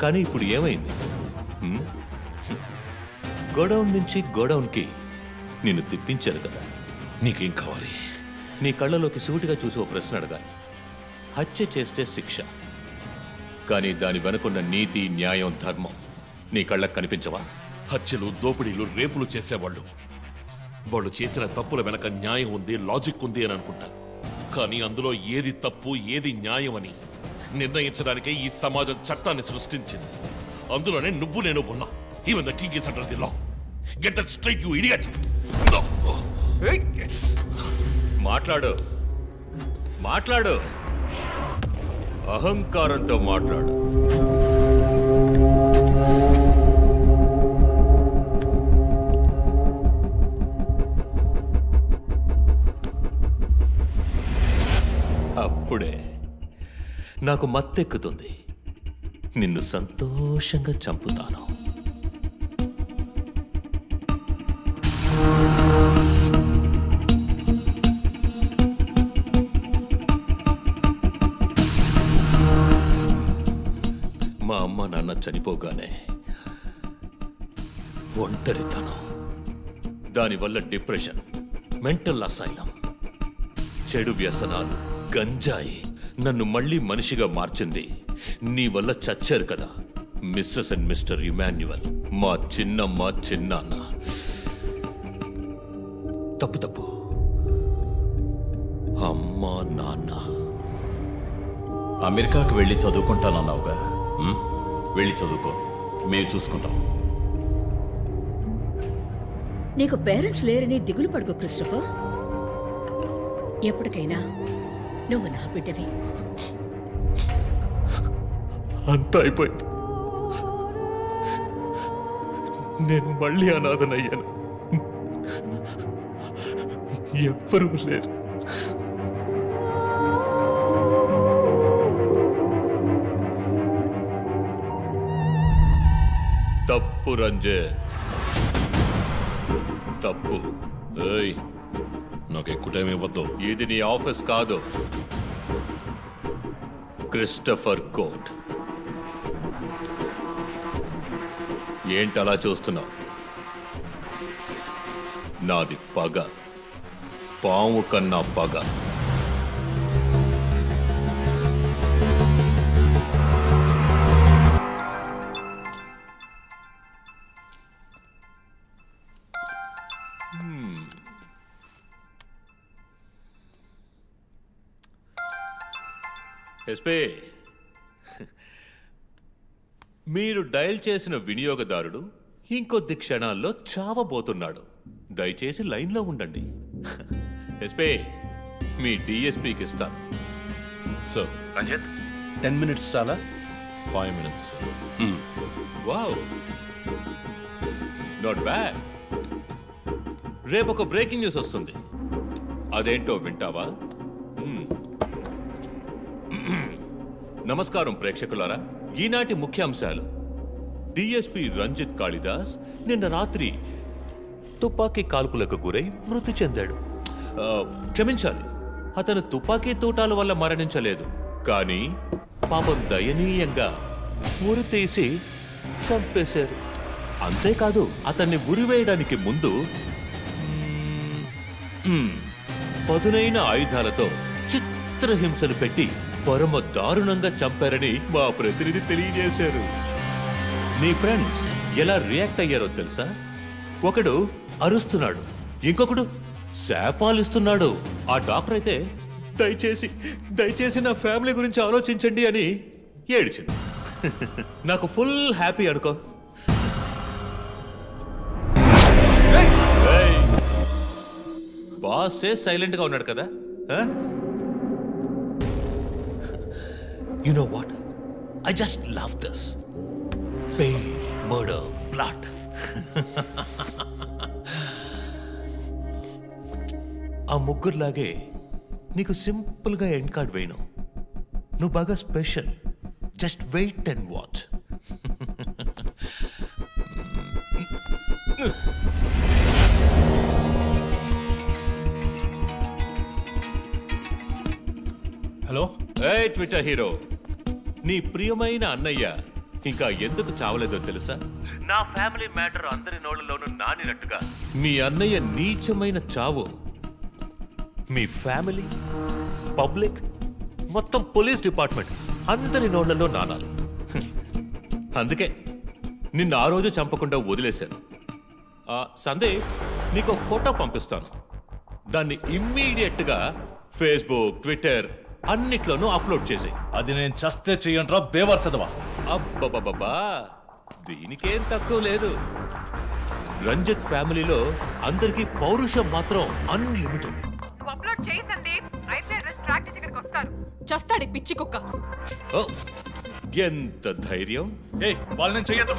కానీ ఇప్పుడు ఏమైంది? గోడౌన్ నుంచి గోడౌన్కి నిన్ను తిప్పించారు కదా. నీకేం కావాలి? నీ కళ్ళలోకి సూటిగా చూసి ఓ ప్రశ్న అడగాలి. హత్య చేస్తే శిక్ష, కానీ దాని వెనుకున్న నీతి, న్యాయం, ధర్మం నీ కళ్ళకు కనిపించవా? హత్యలు, దోపిడీలు, రేపులు చేసేవాళ్ళు వాళ్ళు చేసిన తప్పుల వెనక న్యాయం ఉంది, లాజిక్ ఉంది అని అనుకుంటారు. కానీ అందులో ఏది తప్పు, ఏది న్యాయం అని నిర్ణయించడానికే ఈ సమాజం చట్టాన్ని సృష్టించింది. అందులోనే నువ్వు నేను ఉన్నా. Even the king is under the law. Get that straight, you idiot. మాట్లాడు, మాట్లాడు, అహంకారంతో మాట్లాడు. అప్పుడే నాకు మత్తెక్కుతుంది. నిన్ను సంతోషంగా చంపుతాను. మా అమ్మ నాన్న చనిపోగానే ఒంటరితనం, దానివల్ల డిప్రెషన్, మెంటల్ అసైలం, చెడు వ్యసనాలు, గంజాయి నన్ను మళ్ళీ మనిషిగా మార్చింది. నీ వల్ల చచ్చారు కదా మిస్సెస్ అండ్ మిస్టర్ ఇమాన్యువల్, మా చిన్నమ్మ, చిన్నాన్న. తప్పు. అమ్మ, నాన్న. అమెరికాకు వెళ్ళి చదువుకుంటానన్నావుగా, వెళ్ళి చదువుకో, మేము చూసుకుంటాం. నీకు పేరెంట్స్ లేరని దిగులు పడుకో క్రిస్టఫర్. ఎప్పటికైనా నువ్వు నా బిడ్డవి. అంతా అయిపోయింది. నేను మళ్ళీ అనాథనయ్యాను. ఎవ్వరూ లేరు. తప్పు రంజిత్, తప్పు. ఏయ్, నాకు ఎక్కువ టైం ఇవ్వద్దు. ఇది నీ ఆఫీస్ కాదు, క్రిస్టఫర్ కోర్ట్. ఏంటలా చూస్తున్నావు? నాది పగ, పాము కన్నా పగ. ఎస్పీ, మీరు డయల్ చేసిన వినియోగదారుడు ఇంకొద్ది క్షణాల్లో చావబోతున్నాడు. దయచేసి లైన్లో ఉండండి. ఎస్పీ, మీ డిఎస్పీకి ఇస్తాను. సార్, రంజిత్, 10 minutes చాలా? 5 minutes, sir. Wow, not bad. రేపు ఒక బ్రేకింగ్ న్యూస్ వస్తుంది. అదేంటో వింటావా? నమస్కారం ప్రేక్షకులారా. ఈనాటి ముఖ్యాంశాలు: డిఎస్పీ రంజిత్ కాళిదాస్ నిన్న రాత్రి తుపాకీ కాల్పులకు గురై మృతి చెందాడు. క్షమించాలి, అతను తుపాకీ తూటాల వల్ల మరణించలేదు, కానీ పాపం దయనీయంగా ఉరి తీసి చంపేశారు. అంతేకాదు, అతన్ని ఉరివేయడానికి ముందు పదునైన ఆయుధాలతో చిత్రహింసలు పెట్టి పరమ దారుణంగా చంపారని మా ప్రతినిధి తెలియజేశారు. నీ ఫ్రెండ్స్ ఎలా రియాక్ట్ అయ్యారో తెలుసా? ఒకడు అరుస్తున్నాడు, ఇంకొకడు శాపాలిస్తున్నాడు. ఆ డాక్టర్ అయితే దయచేసి నా ఫ్యామిలీ గురించి ఆలోచించండి అని ఏడ్చింది. నాకు ఫుల్ హ్యాపీ అనుకో. బాసే సైలెంట్ గా ఉన్నాడు కదా. You know what? I just love this. Pain, murder, blood. ఆ ముగ్గురులాగే నీకు సింపుల్గా ఎండ్ కార్డ్ వేయను. నువ్వు బాగా special. Just wait and watch. Hello. ఏ ట్విట్టర్ హీరో, నీ ప్రియమైన అన్నయ్య ఇంకా ఎందుకు చావలేదో తెలుసా? నా ఫ్యామిలీ మ్యాటర్ అందరి నోళ్లలోనూ నానినట్టుగా మీ అన్నయ్య నీచమైన చావు మీ ఫ్యామిలీ, పబ్లిక్, మొత్తం పోలీస్ డిపార్ట్మెంట్ అందరి నోళ్లలో నానాలి. అందుకే నిన్ను ఆ రోజు చంపకుండా వదిలేశాను. సందీప్, నీకు ఫోటో పంపిస్తాను. దాన్ని ఇమ్మీడియట్గా ఫేస్బుక్, ట్విట్టర్ అన్నిట్లోనూ అప్లోడ్ చేసేయి. అది నేను చస్తే చెయ్యంట్రా బేవర్సదవా. అబ్బబ్బబ్బా, దీనికేం తక్కువ లేదు. రంజిత్ ఫ్యామిలీలో అందరికీ పౌరుషం మాత్రం అన్లిమిటెడ్. నువ్వు అప్లోడ్ చేయి సందీప్, అయితే అడ్రస్ ట్రాక్ చేసి ఇక్కడికి వస్తారు. చస్తాడు పిచ్చి కుక్క. ఓ, ఎంత ధైర్యం! ఏయ్ వాళ్ళు నేను చెయ్యదు.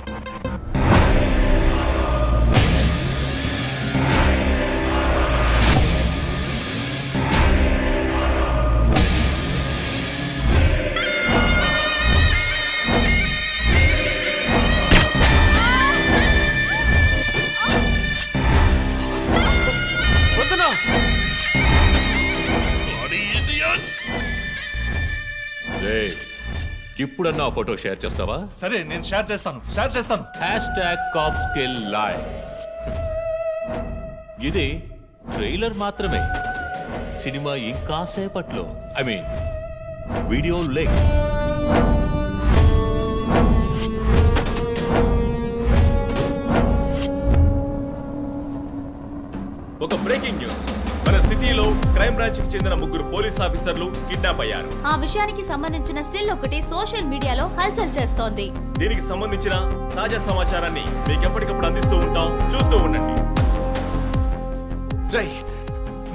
రేయ్, ఇప్పుడన్నా ఆ ఫోటో షేర్ చేస్తావా? సరే నేను షేర్ చేస్తాను. #CopsKillLive. ఇది ట్రైలర్ మాత్రమే. సినిమా ఇంకా సేపట్లో, వీడియో లింక్. ఒక బ్రేకింగ్ న్యూస్. మన సిటీలో క్రైమ్ బ్రాంచ్ కి చెందిన 3 పోలీస్ ఆఫీసర్లు కిడ్నాప్ అయ్యారు. ఆ విషయానికి సంబంధించిన స్టిల్ ఒకటి సోషల్ మీడియాలో హల్చల్ చేస్తోంది. దీనికి సంబంధించిన తాజా సమాచారాన్ని మీకు ఎప్పటికప్పుడు అందిస్తూ ఉంటాం, చూస్తూ ఉండండి. రై,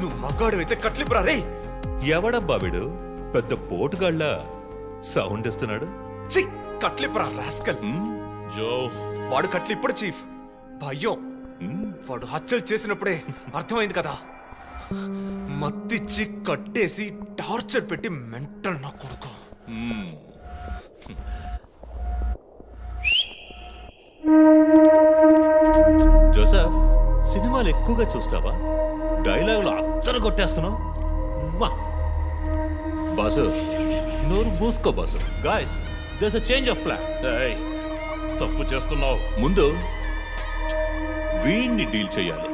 నువ్వు మగాడు అయితే కట్లిపురా రే. ఎవడబ్బా వీడు పెద్ద పోటుగాళ్ళ సౌండ్ ఇస్తున్నాడు? చి, కట్లిపురా రాస్కల్. జో, వాడు కట్లిప్పుడు చీఫ్. భయం. వాడు హత్యలు చేసినప్పుడే అర్థమైంది కదా. మత్తిచ్చి కట్టేసి టార్చర్ పెట్టి మెంటల్ నా కొడుకు. జోసెఫ్, సినిమాలు ఎక్కువగా చూస్తావా? డైలాగులు అత్తరు కొట్టేస్తున్నావు. బాసు, నోరు మూసుకో boss. Guys, there's a change of plan. ఏయ్, తప్పు చేస్తున్నావు. ముందు వీణ్ణి డీల్ చేయాలి.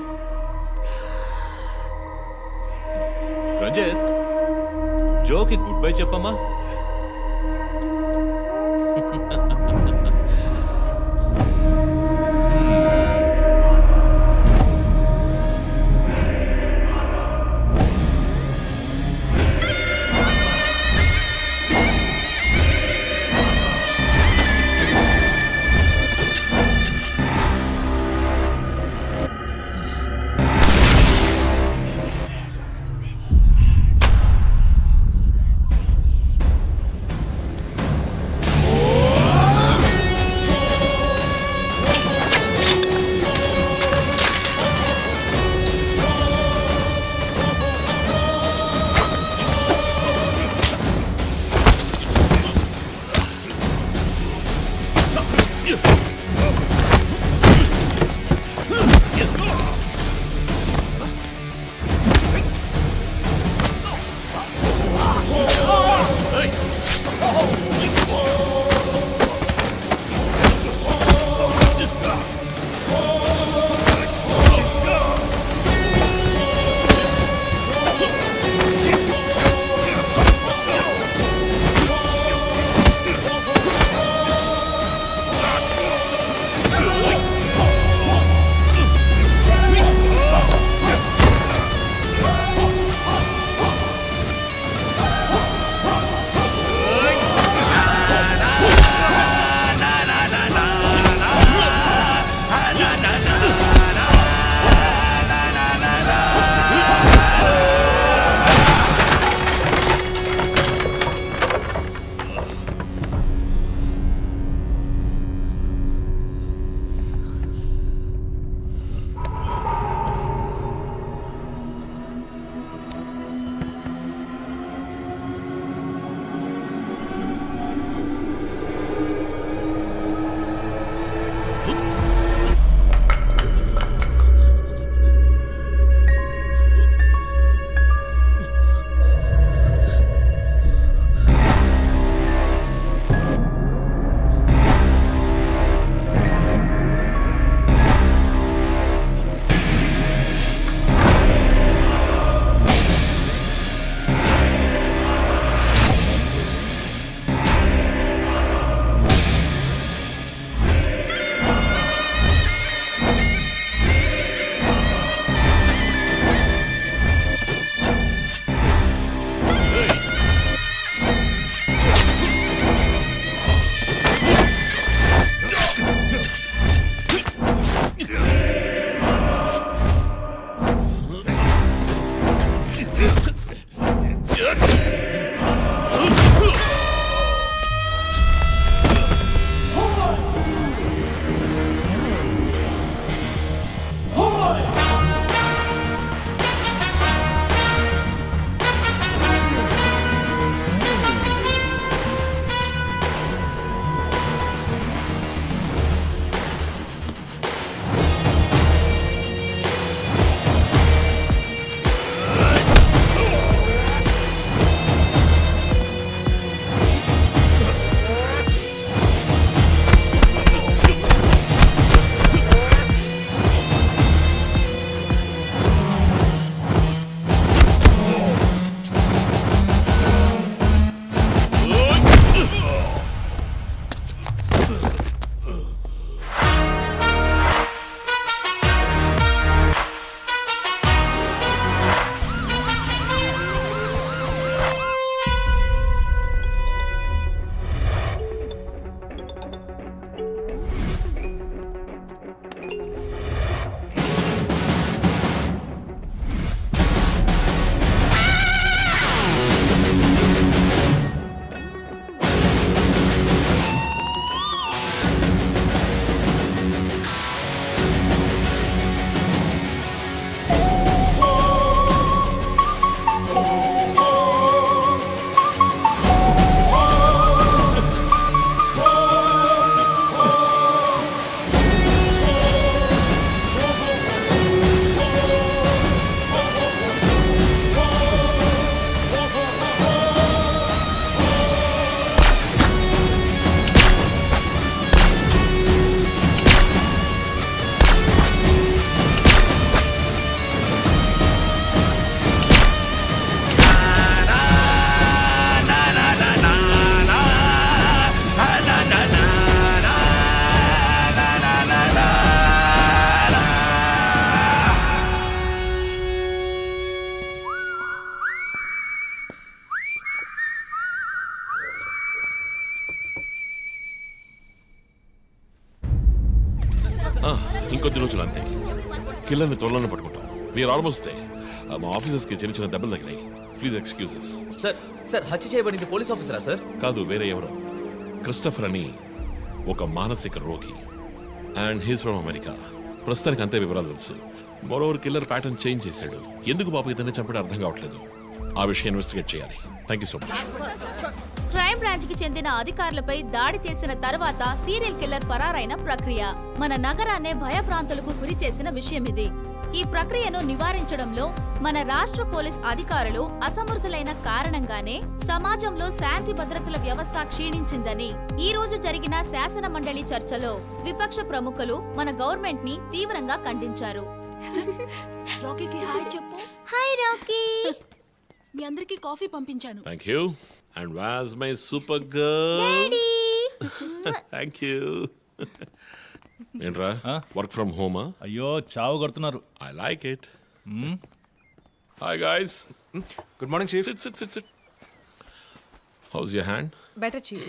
రంజిత్, జోకి గుడ్ బై చెప్పమ్మా. ఇంకొద్ది రోజులు అంతే కిల్లర్ని త్వరలోనే పట్టుకుంటాం వీఆర్ ఆల్మోస్ట్ మా ఆఫీసర్స్కి చిన్న చిన్న దెబ్బలు తగిలాయి ప్లీజ్ ఎక్స్క్యూజెస్. సార్ హత్య చేయబడింది పోలీస్ ఆఫీసరా సార్? కాదు, వేరే ఎవరో. క్రిస్టఫర్ అని ఒక మానసిక రోగి అండ్ హీస్ ఫ్రమ్ అమెరికా. ప్రస్తుతానికి అంతే వివరాలు తెలుసు. మరోవర్ కిల్లర్ ప్యాటర్న్ చేంజ్ చేశాడు. ఎందుకు పాప ఇతన్ని చంపడం అర్థం కావట్లేదు. ఆ విషయం ఇన్వెస్టిగేట్ చేయాలి. Thank you so much. Crime branch కి చెందిన అధికారులపై దాడి చేసిన తర్వాత సీరియల్ కిల్లర్ పరారైన ప్రక్రియ మన నగరాన్నే భయభ్రాంతులకు గురి చేసిన విషయం ఇది. ఈ ప్రక్రియను నివారించడంలో మన రాష్ట్ర పోలీస్ అధికారులు అసమర్థులైన కారణంగానే సమాజంలో శాంతి భద్రతల వ్యవస్థ క్షీణించిందని ఈ రోజు జరిగిన శాసన మండలి చర్చలో విపక్ష ప్రముఖులు మన గవర్నమెంట్ ని తీవ్రంగా ఖండించారు. రాకీకి హాయ్ చెప్పు. Hi Rocky. మీ అందరికి కాఫీ పంపించాను. Thank you. And was my super girl. Thank you. ఏంట్రా వర్క్ ఫ్రమ్ హోమా? అయ్యో చావు కొడుతున్నారు. I like it. Hi guys. Good morning chief. Sit sit sit sit. How's your hand? Better chief.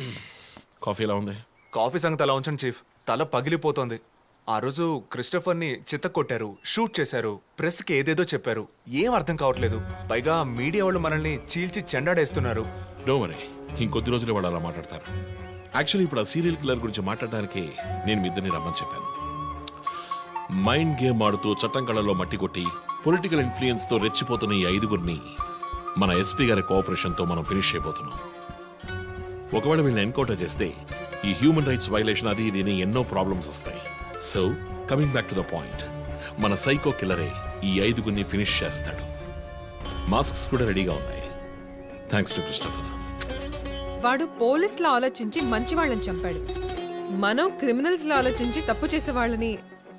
Coffee ఎలా ఉంది? కాఫీ సంగతి అలా ఉంచండి చీఫ్. తల పగిలిపోతోంది. ఆ రోజు క్రిస్టఫర్ని చిత్త కొట్టారు, షూట్ చేశారు, ప్రెస్కి ఏదేదో చెప్పారు. ఏం అర్థం కావట్లేదు. పైగా మీడియా వాళ్ళు మనల్ని చీల్చి చెండాడేస్తున్నారు. డోంట్ వరీ, ఇంకొద్ది రోజులే వాళ్ళు అలా మాట్లాడతారు. యాక్చువల్లీ ఇప్పుడు ఆ సీరియల్ కిల్లర్ గురించి మాట్లాడడానికి నేను మీ ఇద్దరిని రమ్మని చెప్పాను. మైండ్ గేమ్ ఆడుతూ చట్టం కళ్ళలో మట్టి కొట్టి పొలిటికల్ ఇన్ఫ్లుయెన్స్తో రెచ్చిపోతున్న ఈ 5గురిని మన ఎస్పీ గారి కోఆపరేషన్తో మనం ఫినిష్ అయిపోతున్నాం. ఒకవేళ వీళ్ళని ఎన్కౌంటర్ చేస్తే ఈ హ్యూమన్ రైట్స్ వైలేషన్ అది ఇది ఎన్నో ప్రాబ్లమ్స్ వస్తాయి. So coming back to the point, మన సైకో కిల్లరే ఈ 5గురిని ఫినిష్ చేస్తాడు. మాస్క్స్ కూడా రెడీగా ఉన్నాయి. Thanks to Christopher. వాడు పోలీసులా ఆలోచించి మంచి వాళ్ళని చంపాడు. మనం క్రిమినల్స్ లా ఆలోచించి తప్పు చేసే వాళ్ళని.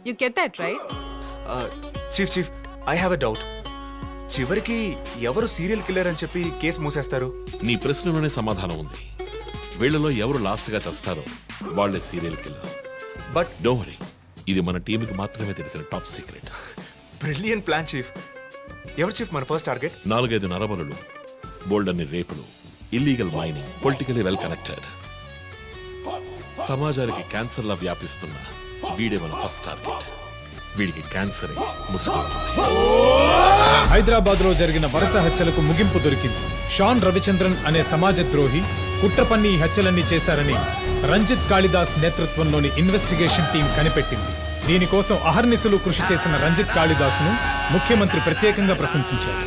You get that right? Chief chief I have a doubt. చివరికి ఎవరు సీరియల్ కిల్లర్ అని చెప్పి కేసు మూసేస్తారు? నీ ప్రశ్నలోనే సమాధానం ఉంది. వీళ్ళలో ఎవరు లాస్ట్ గా చేస్తారో వాళ్ళే serial killer. But don't worry, ఇది మన టీంకి మాత్రమే తెలిసిన top secret. Brilliant plan chief. ఎవరు చీఫ్ మన ఫస్ట్ టార్గెట్? 4-5 నరబలులు, బోల్డన్ని రేపులు, illegal mining, politically well connected, సమాజానికి క్యాన్సర్లా వ్యాపిస్తున్న వీడే మన ఫస్ట్ టార్గెట్. వీడికి క్యాన్సరే ముసుగుతుంది. హైదరాబాద్ లో జరిగిన వరుస హత్యలకు ముగింపు దొరికింది. షాన్ రవిచంద్రన్ అనే సమాజ ద్రోహి కుట్ర పన్ని ఈ హత్యలన్నీ చేశారని రంజిత్ కాళిదాస్ నేతృత్వంలోని ఇన్వెస్టిగేషన్ టీం కనిపెట్టింది. దీనికోసం అహర్నిశలు కృషి చేసిన రంజిత్ కాళిదాస్ ను ముఖ్యమంత్రి ప్రత్యేకంగా ప్రశంసించారు.